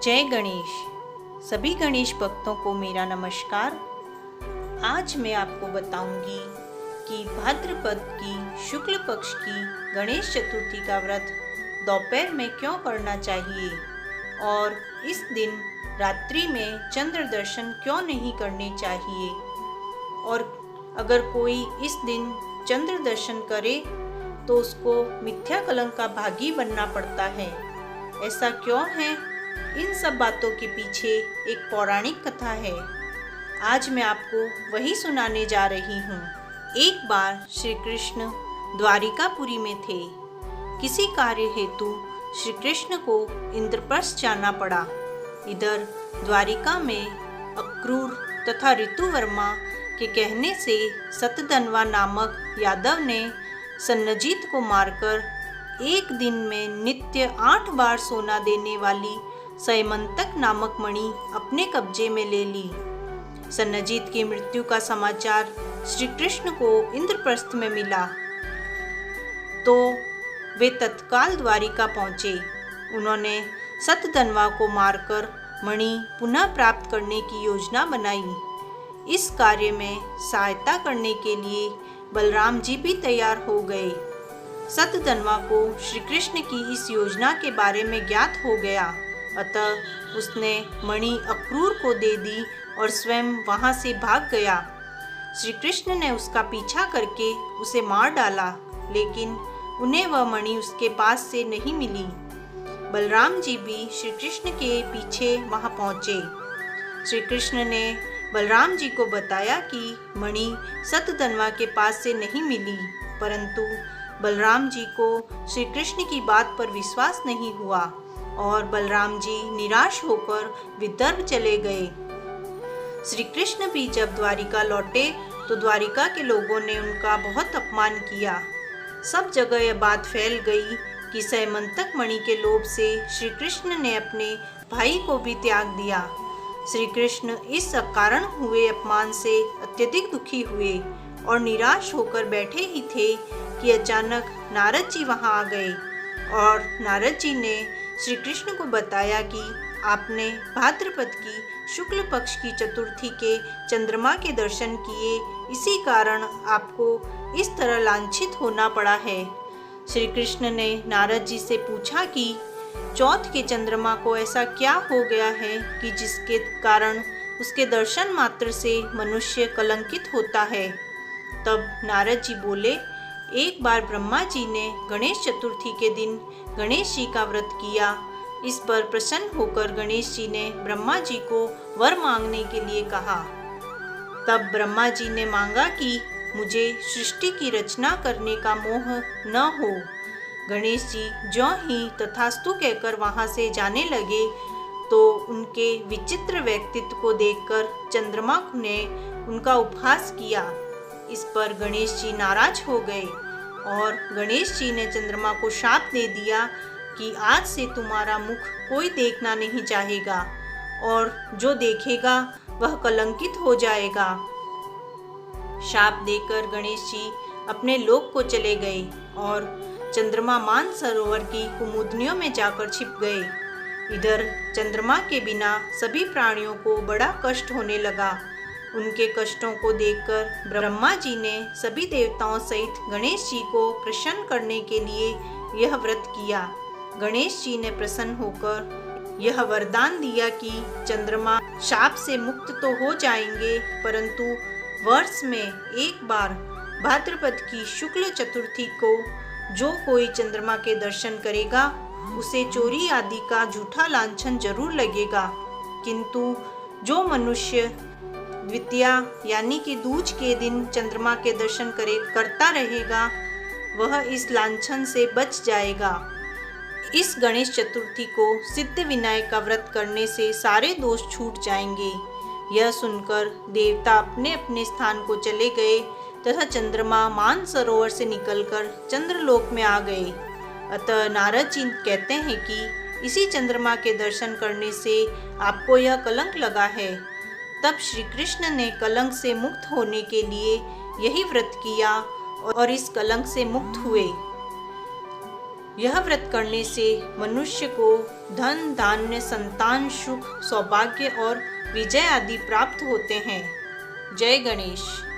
जय गणेश। सभी गणेश भक्तों को मेरा नमस्कार। आज मैं आपको बताऊंगी कि भाद्रपद की शुक्ल पक्ष की गणेश चतुर्थी का व्रत दोपहर में क्यों करना चाहिए और इस दिन रात्रि में चंद्र दर्शन क्यों नहीं करने चाहिए, और अगर कोई इस दिन चंद्र दर्शन करे तो उसको मिथ्या कलंक का भागी बनना पड़ता है। ऐसा क्यों है? इन सब बातों के पीछे एक पौराणिक कथा है। आज मैं आपको वही सुनाने जा रही हूँ। एक बार श्री कृष्ण द्वारिकापुरी में थे। किसी कार्य हेतु श्री कृष्ण को इंद्रप्रस्थ जाना पड़ा। इधर द्वारिका में अक्रूर तथा ऋतुवर्मा के कहने से सतधनवा नामक यादव ने सन्नजीत को मारकर एक दिन में नित्य 8 बार सोना देने वाली सैमंतक नामक मणि अपने कब्जे में ले ली। सन्नजीत की मृत्यु का समाचार श्री कृष्ण को इंद्रप्रस्थ में मिला तो वे तत्काल द्वारिका पहुँचे। उन्होंने सतधनवा को मारकर मणि पुनः प्राप्त करने की योजना बनाई। इस कार्य में सहायता करने के लिए बलराम जी भी तैयार हो गए। सतधनवा को श्री कृष्ण की इस योजना के बारे में ज्ञात हो गया, अतः उसने मणि अक्रूर को दे दी और स्वयं वहां से भाग गया। श्री कृष्ण ने उसका पीछा करके उसे मार डाला, लेकिन उन्हें वह मणि उसके पास से नहीं मिली। बलराम जी भी श्री कृष्ण के पीछे वहां पहुंचे। श्री कृष्ण ने बलराम जी को बताया कि मणि सतधनवा के पास से नहीं मिली, परंतु बलराम जी को श्री कृष्ण की बात पर विश्वास नहीं हुआ और बलराम जी निराश होकर विदर्भ चले गए। श्री कृष्ण भी जब द्वारिका लौटे तो द्वारिका के लोगों ने उनका बहुत अपमान किया। सब जगह यह बात फैल गई कि सैमंतक मणि के लोभ से श्री कृष्ण ने अपने भाई को भी त्याग दिया। श्री कृष्ण इस अकारण हुए अपमान से अत्यधिक दुखी हुए और निराश होकर बैठे ही थे कि अचानक नारद जी वहां आ गए और नारद जी ने श्री कृष्ण को बताया कि आपने भाद्रपद की शुक्ल पक्ष की चतुर्थी के चंद्रमा के दर्शन किए, इसी कारण आपको इस तरह लांछित होना पड़ा है। श्री कृष्ण ने नारद जी से पूछा कि चौथ के चंद्रमा को ऐसा क्या हो गया है कि जिसके कारण उसके दर्शन मात्र से मनुष्य कलंकित होता है। तब नारद जी बोले, एक बार ब्रह्मा जी ने गणेश चतुर्थी के दिन गणेश जी का व्रत किया। इस पर प्रसन्न होकर गणेश जी ने ब्रह्मा जी को वर मांगने के लिए कहा। तब ब्रह्मा जी ने मांगा कि मुझे सृष्टि की रचना करने का मोह न हो। गणेश जी ज्यों ही तथास्तु कहकर वहां से जाने लगे तो उनके विचित्र व्यक्तित्व को देखकर चंद्रमा ने उनका उपहास किया। इस पर गणेश जी नाराज हो गए और गणेश जी ने चंद्रमा को शाप दे दिया कि आज से तुम्हारा मुख कोई देखना नहीं चाहेगा और जो देखेगा वह कलंकित हो जाएगा। शाप देकर गणेश जी अपने लोक को चले गए और चंद्रमा मानसरोवर की कुमुदनियों में जाकर छिप गए। इधर चंद्रमा के बिना सभी प्राणियों को बड़ा कष्ट होने लगा। उनके कष्टों को देखकर ब्रह्मा जी ने सभी देवताओं सहित गणेश जी को प्रसन्न करने के लिए यह व्रत किया। गणेश जी ने प्रसन्न होकर यह वरदान दिया कि चंद्रमा शाप से मुक्त तो हो जाएंगे, परंतु वर्ष में एक बार भाद्रपद की शुक्ल चतुर्थी को जो कोई चंद्रमा के दर्शन करेगा उसे चोरी आदि का झूठा लांछन जरूर लगेगा, किंतु जो मनुष्य द्वितीया यानी कि दूज के दिन चंद्रमा के दर्शन करता रहेगा वह इस लांछन से बच जाएगा। इस गणेश चतुर्थी को सिद्ध विनायक का व्रत करने से सारे दोष छूट जाएंगे। यह सुनकर देवता अपने अपने स्थान को चले गए तथा चंद्रमा मानसरोवर से निकलकर चंद्रलोक में आ गए। अतः नारद जी कहते हैं कि इसी चंद्रमा के दर्शन करने से आपको यह कलंक लगा है। तब श्री कृष्ण ने कलंक से मुक्त होने के लिए यही व्रत किया और इस कलंक से मुक्त हुए। यह व्रत करने से मनुष्य को धन, धान्य, संतान, सुख, सौभाग्य और विजय आदि प्राप्त होते हैं। जय गणेश।